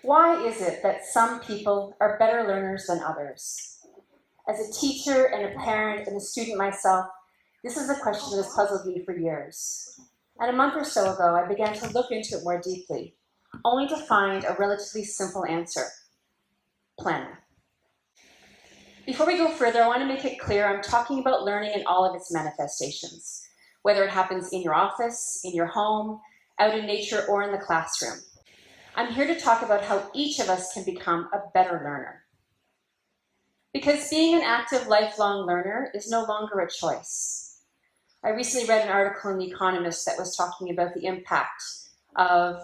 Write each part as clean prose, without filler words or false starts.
Why is it that some people are better learners than others? As a teacher and a parent and a student myself, this is a question that has puzzled me for years. And a month or so ago, I began to look into it more deeply, only to find a relatively simple answer: planning. Before we go further, I want to make it clear I'm talking about learning in all of its manifestations, whether it happens in your office, in your home, out in nature, or in the classroom. I'm here to talk about how each of us can become a better learner. Because being an active, lifelong learner is no longer a choice. I recently read an article in The Economist that was talking about the impact of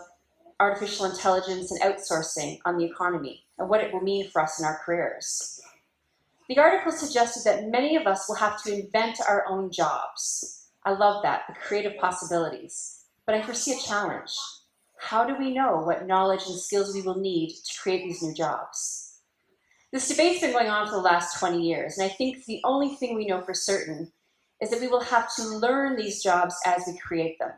artificial intelligence and outsourcing on the economy and what it will mean for us in our careers. The article suggested that many of us will have to invent our own jobs. I love that, the creative possibilities, but I foresee a challenge. How do we know what knowledge and skills we will need to create these new jobs? This debate's been going on for the last 20 years, and I think the only thing we know for certain is that we will have to learn these jobs as we create them.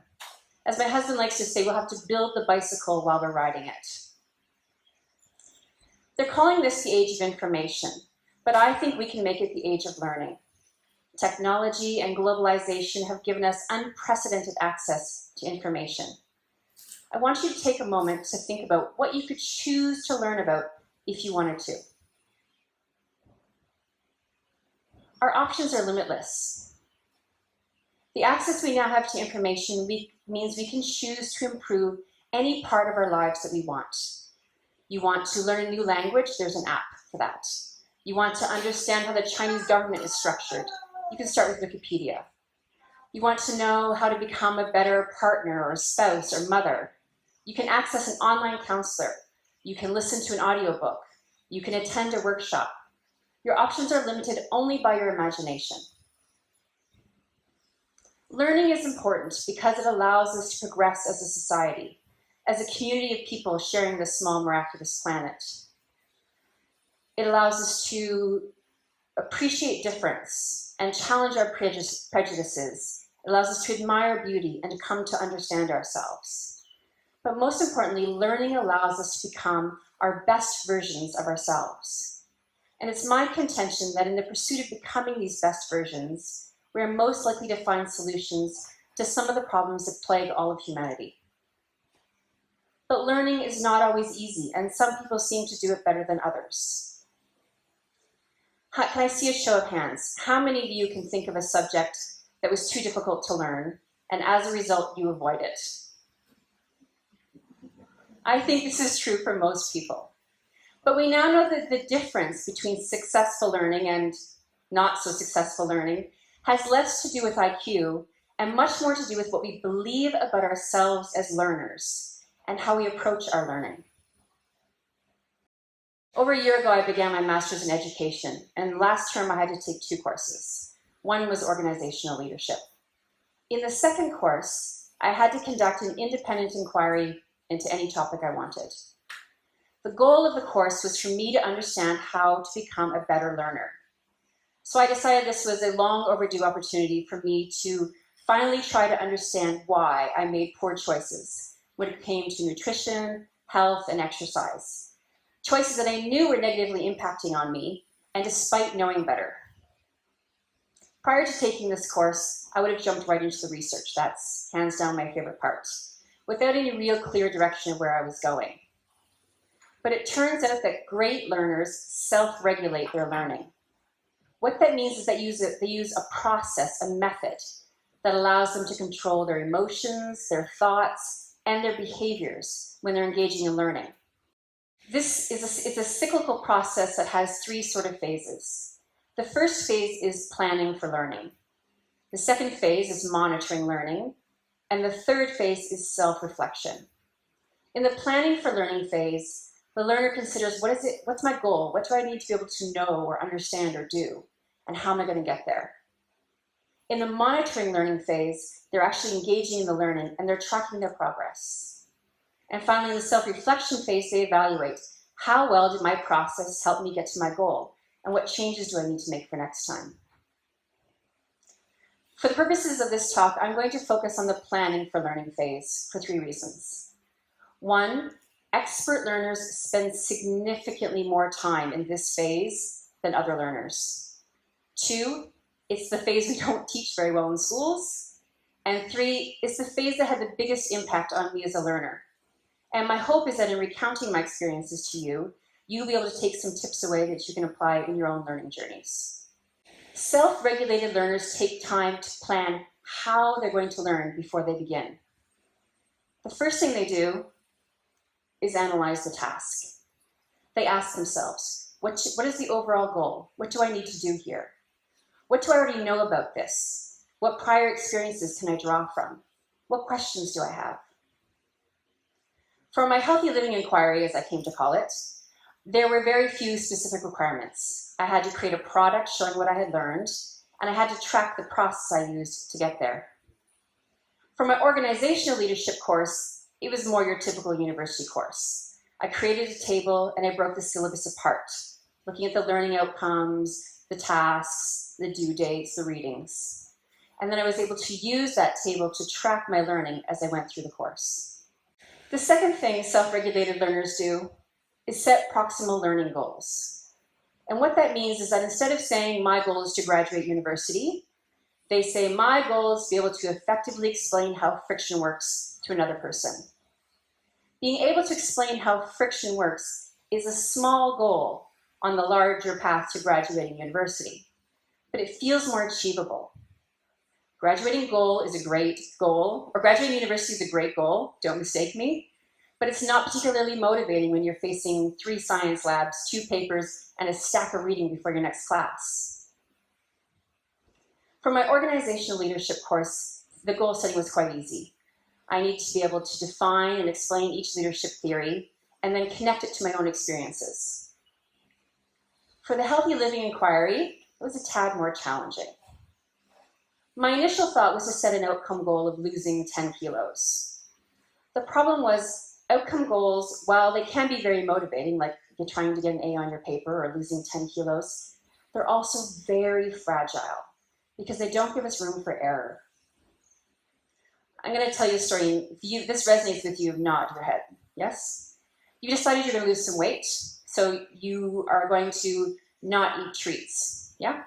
As my husband likes to say, we'll have to build the bicycle while we're riding it. They're calling this the age of information, but I think we can make it the age of learning. Technology and globalization have given us unprecedented access to information. I want you to take a moment to think about what you could choose to learn about if you wanted to. Our options are limitless. The access we now have to information means we can choose to improve any part of our lives that we want. You want to learn a new language? There's an app for that. You want to understand how the Chinese government is structured? You can start with Wikipedia. You want to know how to become a better partner or spouse or mother? You can access an online counselor. You can listen to an audiobook. You can attend a workshop. Your options are limited only by your imagination. Learning is important because it allows us to progress as a society, as a community of people sharing this small, miraculous planet. It allows us to appreciate difference and challenge our prejudices. It allows us to admire beauty and to come to understand ourselves. But most importantly, learning allows us to become our best versions of ourselves. And it's my contention that in the pursuit of becoming these best versions, we are most likely to find solutions to some of the problems that plague all of humanity. But learning is not always easy, and some people seem to do it better than others. Can I see a show of hands? How many of you can think of a subject that was too difficult to learn, and as a result, you avoid it? I think this is true for most people. But we now know that the difference between successful learning and not so successful learning has less to do with IQ and much more to do with what we believe about ourselves as learners and how we approach our learning. Over a year ago, I began my master's in education, and last term I had to take 2 courses. One was organizational leadership. In the second course, I had to conduct an independent inquiry into any topic I wanted. The goal of the course was for me to understand how to become a better learner. So I decided this was a long overdue opportunity for me to finally try to understand why I made poor choices when it came to nutrition, health, and exercise. Choices that I knew were negatively impacting on me, and despite knowing better. Prior to taking this course, I would have jumped right into the research. That's hands down my favorite part, without any real clear direction of where I was going. But it turns out that great learners self-regulate their learning. What that means is that they use a process, a method, that allows them to control their emotions, their thoughts, and their behaviors when they're engaging in learning. This is a cyclical process that has 3 sort of phases. The first phase is planning for learning. The second phase is monitoring learning. And the third phase is self-reflection. In the planning for learning phase, the learner considers, what's my goal? What do I need to be able to know or understand or do? And how am I going to get there? In the monitoring learning phase, they're actually engaging in the learning and they're tracking their progress. And finally, in the self-reflection phase, they evaluate, how well did my process help me get to my goal? And what changes do I need to make for next time? For the purposes of this talk, I'm going to focus on the planning for learning phase for 3 reasons. 1, expert learners spend significantly more time in this phase than other learners. 2, it's the phase we don't teach very well in schools. And 3, it's the phase that had the biggest impact on me as a learner. And my hope is that in recounting my experiences to you, you'll be able to take some tips away that you can apply in your own learning journeys. Self-regulated learners take time to plan how they're going to learn before they begin. The first thing they do is analyze the task. They ask themselves, what is the overall goal? What do I need to do here? What do I already know about this? What prior experiences can I draw from? What questions do I have? For my healthy living inquiry, as I came to call it, there were very few specific requirements. I had to create a product showing what I had learned, and I had to track the process I used to get there. For my organizational leadership course, it was more your typical university course. I created a table and I broke the syllabus apart, looking at the learning outcomes, the tasks, the due dates, the readings. And then I was able to use that table to track my learning as I went through the course. The second thing self-regulated learners do is set proximal learning goals. And what that means is that instead of saying my goal is to graduate university, they say my goal is to be able to effectively explain how friction works to another person. Being able to explain how friction works is a small goal on the larger path to graduating university, but it feels more achievable. Graduating goal is a great goal, or graduating university is a great goal, don't mistake me, but it's not particularly motivating when you're facing 3 science labs, 2 papers, and a stack of reading before your next class. For my organizational leadership course, the goal setting was quite easy. I need to be able to define and explain each leadership theory and then connect it to my own experiences. For the healthy living inquiry, it was a tad more challenging. My initial thought was to set an outcome goal of losing 10 kilos. The problem was outcome goals, while they can be very motivating, like you're trying to get an A on your paper or losing 10 kilos, they're also very fragile because they don't give us room for error. I'm going to tell you a story. If this resonates with you, nod your head. Yes? You decided you're going to lose some weight, so you are going to not eat treats. Yeah?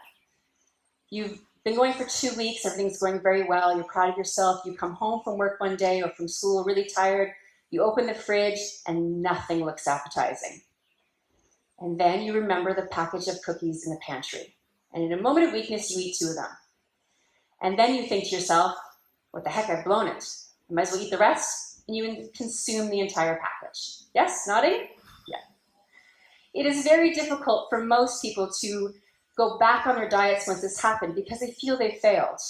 You've been going for 2 weeks, everything's going very well, you're proud of yourself, you come home from work one day or from school really tired, you open the fridge and nothing looks appetizing. And then you remember the package of cookies in the pantry. And in a moment of weakness, you eat 2 of them. And then you think to yourself, what the heck, I've blown it. I might as well eat the rest, and you consume the entire package. Yes, nodding? Yeah. It is very difficult for most people to go back on their diets once this happened because they feel they failed.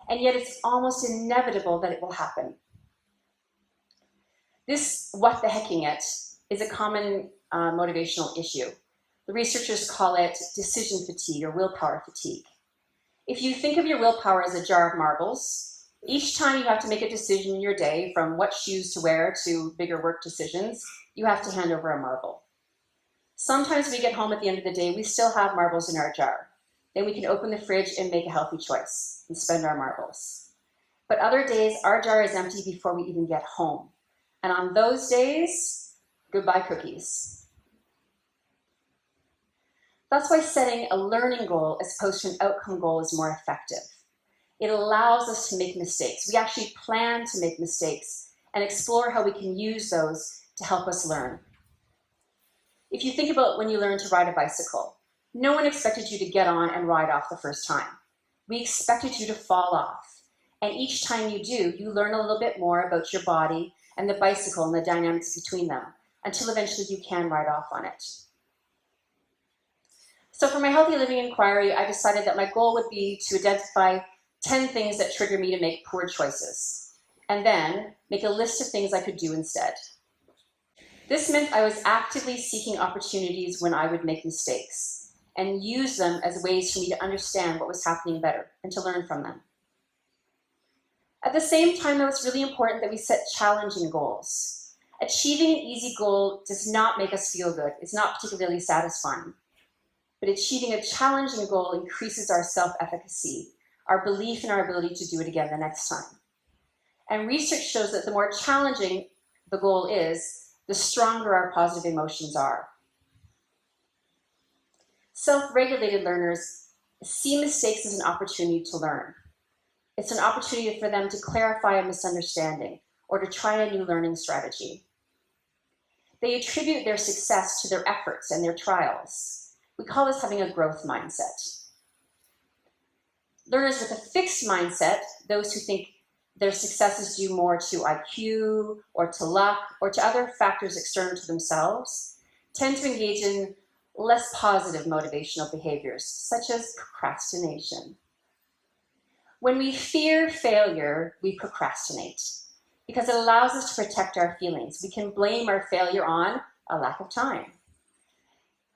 And yet it's almost inevitable that it will happen. This what the hecking it is a common motivational issue. The researchers call it decision fatigue or willpower fatigue. If you think of your willpower as a jar of marbles, each time you have to make a decision in your day, from what shoes to wear to bigger work decisions, you have to hand over a marble. Sometimes we get home at the end of the day, we still have marbles in our jar. Then we can open the fridge and make a healthy choice and spend our marbles. But other days, our jar is empty before we even get home. And on those days, goodbye cookies. That's why setting a learning goal as opposed to an outcome goal is more effective. It allows us to make mistakes. We actually plan to make mistakes and explore how we can use those to help us learn. If you think about when you learned to ride a bicycle, no one expected you to get on and ride off the first time. We expected you to fall off. And each time you do, you learn a little bit more about your body and the bicycle and the dynamics between them until eventually you can ride off on it. So for my healthy living inquiry, I decided that my goal would be to identify 10 things that trigger me to make poor choices, and then make a list of things I could do instead. This meant I was actively seeking opportunities when I would make mistakes and use them as ways for me to understand what was happening better and to learn from them. At the same time, though, it's really important that we set challenging goals. Achieving an easy goal does not make us feel good. It's not particularly satisfying. But achieving a challenging goal increases our self-efficacy, our belief in our ability to do it again the next time. And research shows that the more challenging the goal is, the stronger our positive emotions are. Self-regulated learners see mistakes as an opportunity to learn. It's an opportunity for them to clarify a misunderstanding or to try a new learning strategy. They attribute their success to their efforts and their trials. We call this having a growth mindset. Learners with a fixed mindset, those who think their success is due more to IQ or to luck or to other factors external to themselves, tend to engage in less positive motivational behaviors, such as procrastination. When we fear failure, we procrastinate because it allows us to protect our feelings. We can blame our failure on a lack of time,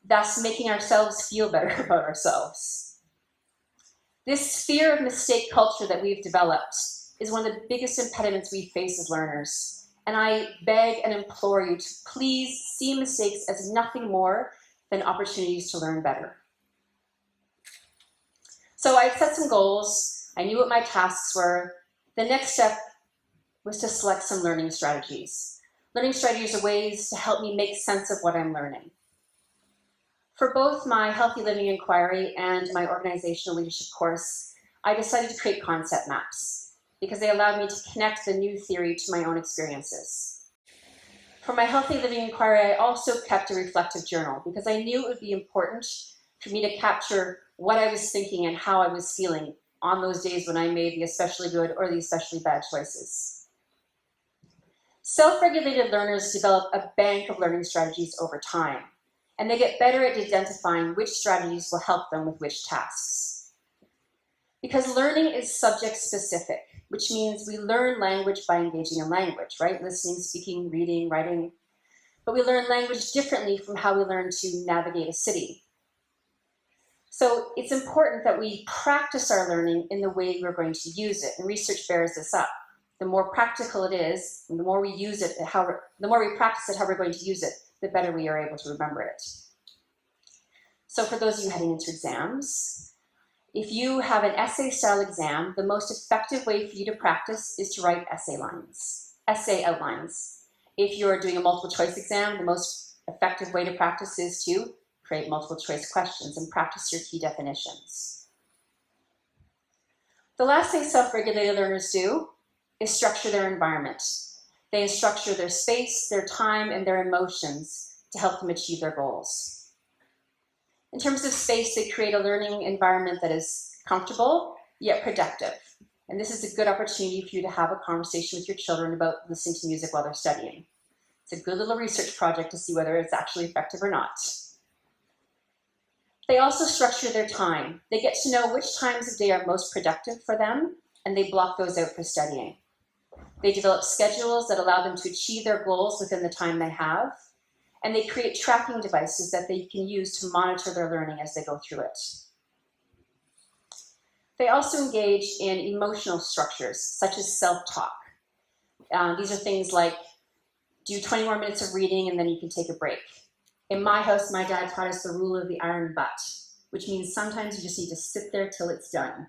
thus making ourselves feel better about ourselves. This fear of mistake culture that we've developed is one of the biggest impediments we face as learners. And I beg and implore you to please see mistakes as nothing more than opportunities to learn better. So I set some goals. I knew what my tasks were. The next step was to select some learning strategies. Learning strategies are ways to help me make sense of what I'm learning. For both my Healthy Living Inquiry and my Organizational Leadership course, I decided to create concept maps because they allowed me to connect the new theory to my own experiences. For my Healthy Living Inquiry, I also kept a reflective journal because I knew it would be important for me to capture what I was thinking and how I was feeling on those days when I made the especially good or the especially bad choices. Self-regulated learners develop a bank of learning strategies over time, and they get better at identifying which strategies will help them with which tasks. Because learning is subject-specific, which means we learn language by engaging in language, right? Listening, speaking, reading, writing. But we learn language differently from how we learn to navigate a city. So it's important that we practice our learning in the way we're going to use it, and research bears this up. The more practical it is, and the more we use it, the more we practice it, how we're going to use it, the better we are able to remember it. So for those of you heading into exams, if you have an essay-style exam, the most effective way for you to practice is to write essay outlines. If you're doing a multiple choice exam, the most effective way to practice is to create multiple choice questions and practice your key definitions. The last thing self-regulated learners do is structure their environment. They structure their space, their time, and their emotions to help them achieve their goals. In terms of space, they create a learning environment that is comfortable, yet productive. And this is a good opportunity for you to have a conversation with your children about listening to music while they're studying. It's a good little research project to see whether it's actually effective or not. They also structure their time. They get to know which times of day are most productive for them, and they block those out for studying. They develop schedules that allow them to achieve their goals within the time they have, and they create tracking devices that they can use to monitor their learning as they go through it. They also engage in emotional structures, such as self-talk. These are things like, do 20 more minutes of reading and then you can take a break. In my house, my dad taught us the rule of the iron butt, which means sometimes you just need to sit there till it's done.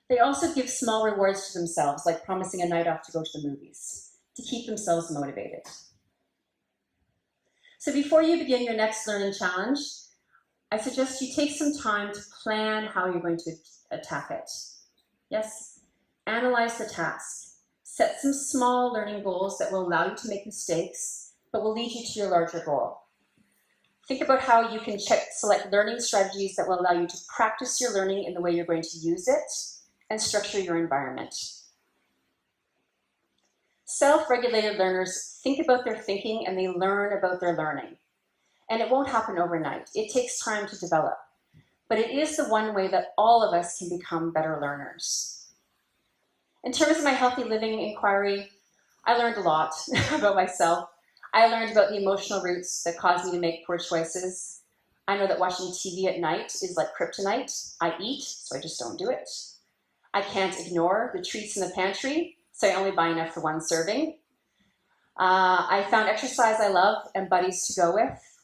They also give small rewards to themselves, like promising a night off to go to the movies, to keep themselves motivated. So before you begin your next learning challenge, I suggest you take some time to plan how you're going to attack it. Yes, analyze the task. Set some small learning goals that will allow you to make mistakes, but will lead you to your larger goal. Think about how you can select learning strategies that will allow you to practice your learning in the way you're going to use it and structure your environment. Self-regulated learners think about their thinking and they learn about their learning. And it won't happen overnight. It takes time to develop. But it is the one way that all of us can become better learners. In terms of my Healthy Living Inquiry, I learned a lot about myself. I learned about the emotional roots that cause me to make poor choices. I know that watching TV at night is like kryptonite. I eat, so I just don't do it. I can't ignore the treats in the pantry, so I only buy enough for one serving. I found exercise I love and buddies to go with.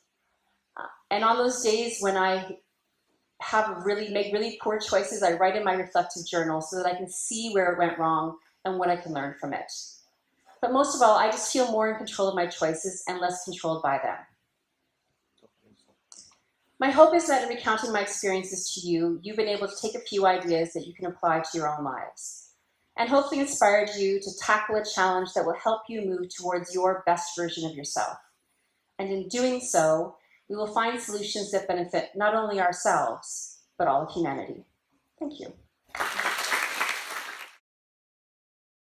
And on those days when I make really poor choices, I write in my reflective journal so that I can see where it went wrong and what I can learn from it. But most of all, I just feel more in control of my choices and less controlled by them. My hope is that in recounting my experiences to you, you've been able to take a few ideas that you can apply to your own lives, and hopefully inspired you to tackle a challenge that will help you move towards your best version of yourself. And in doing so, we will find solutions that benefit not only ourselves, but all of humanity. Thank you.